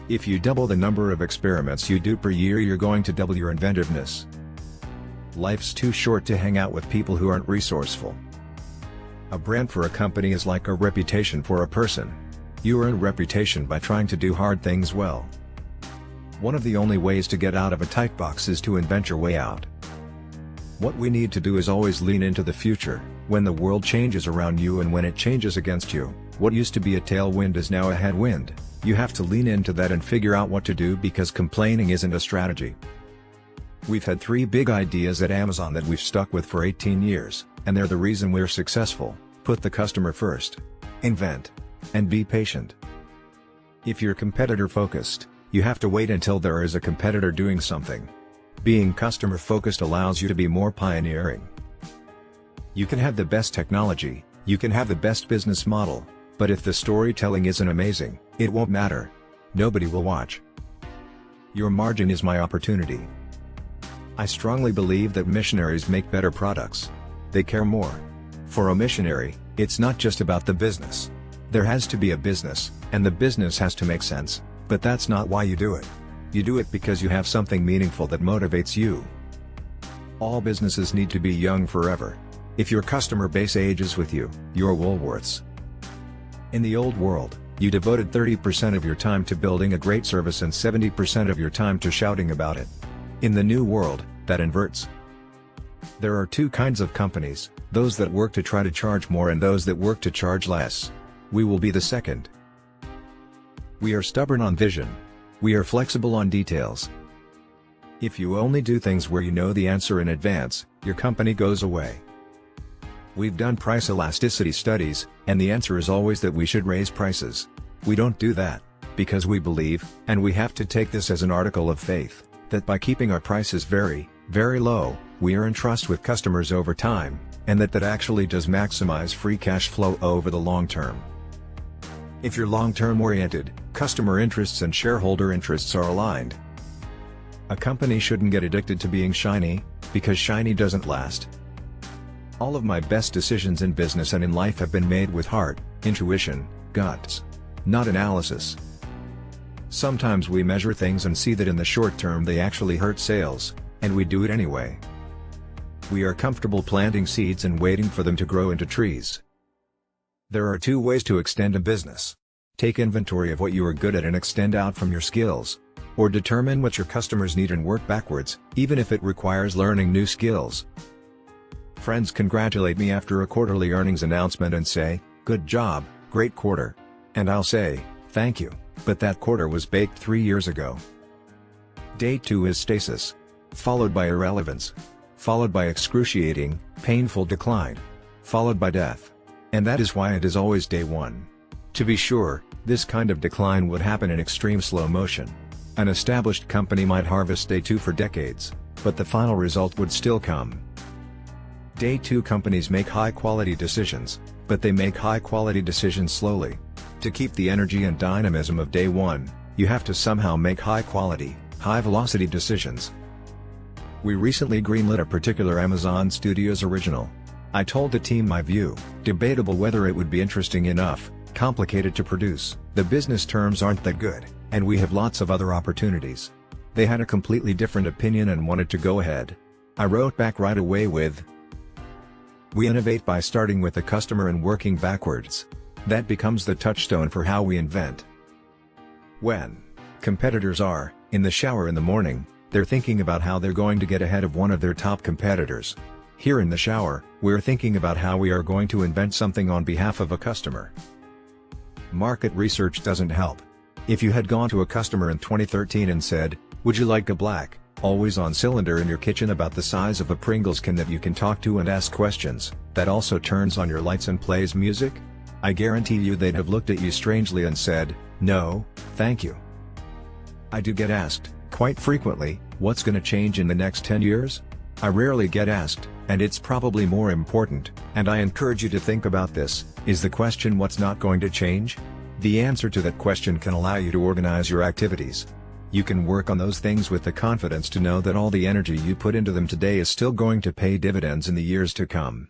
If you double the number of experiments you do per year, you're going to double your inventiveness. Life's too short to hang out with people who aren't resourceful. A brand for a company is like a reputation for a person. You earn a reputation by trying to do hard things well. One of the only ways to get out of a tight box is to invent your way out. What we need to do is always lean into the future. When the world changes around you and when it changes against you, what used to be a tailwind is now a headwind. You have to lean into that and figure out what to do, because complaining isn't a strategy. We've had 3 big ideas at Amazon that we've stuck with for 18 years, and they're the reason we're successful. Put the customer first. Invent. And be patient. If you're competitor focused, you have to wait until there is a competitor doing something. Being customer focused allows you to be more pioneering. You can have the best technology, you can have the best business model, but if the storytelling isn't amazing, it won't matter. Nobody will watch. Your margin is my opportunity. I strongly believe that missionaries make better products. They care more. For a missionary, it's not just about the business. There has to be a business, and the business has to make sense, but that's not why you do it. You do it because you have something meaningful that motivates you. All businesses need to be young forever. If your customer base ages with you, you're Woolworths. In the old world, you devoted 30% of your time to building a great service and 70% of your time to shouting about it. In the new world, that inverts. There are 2 kinds of companies, those that work to try to charge more and those that work to charge less. We will be the second. We are stubborn on vision. We are flexible on details. If you only do things where you know the answer in advance, your company goes away. We've done price elasticity studies, and the answer is always that we should raise prices. We don't do that, because we believe, and we have to take this as an article of faith, that by keeping our prices very, very low, we earn trust with customers over time, and that actually does maximize free cash flow over the long term. If you're long-term oriented, customer interests and shareholder interests are aligned. A company shouldn't get addicted to being shiny, because shiny doesn't last. All of my best decisions in business and in life have been made with heart, intuition, guts. Not analysis. Sometimes we measure things and see that in the short term they actually hurt sales, and we do it anyway. We are comfortable planting seeds and waiting for them to grow into trees. There are 2 ways to extend a business. Take inventory of what you are good at and extend out from your skills. Or determine what your customers need and work backwards, even if it requires learning new skills. Friends congratulate me after a quarterly earnings announcement and say, "Good job, great quarter." And I'll say, "Thank you, but that quarter was baked 3 years ago." Day 2 is stasis. Followed by irrelevance. Followed by excruciating, painful decline. Followed by death. And that is why it is always day 1. To be sure, this kind of decline would happen in extreme slow motion. An established company might harvest day 2 for decades, but the final result would still come. Day 2 companies make high-quality decisions, but they make high-quality decisions slowly. To keep the energy and dynamism of day 1, you have to somehow make high-quality, high-velocity decisions. We recently greenlit a particular Amazon Studios original. I told the team my view, debatable whether it would be interesting enough, complicated to produce, the business terms aren't that good, and we have lots of other opportunities. They had a completely different opinion and wanted to go ahead. I wrote back right away with, "We innovate by starting with the customer and working backwards." That becomes the touchstone for how we invent. When competitors are in the shower in the morning, they're thinking about how they're going to get ahead of one of their top competitors. Here in the shower, we're thinking about how we are going to invent something on behalf of a customer. Market research doesn't help. If you had gone to a customer in 2013 and said, "Would you like a black, always-on cylinder in your kitchen about the size of a Pringles can that you can talk to and ask questions, that also turns on your lights and plays music?" I guarantee you they'd have looked at you strangely and said, "No, thank you." I do get asked, quite frequently, what's gonna change in the next 10 years? I rarely get asked, and it's probably more important, and I encourage you to think about this, is the question what's not going to change? The answer to that question can allow you to organize your activities. You can work on those things with the confidence to know that all the energy you put into them today is still going to pay dividends in the years to come.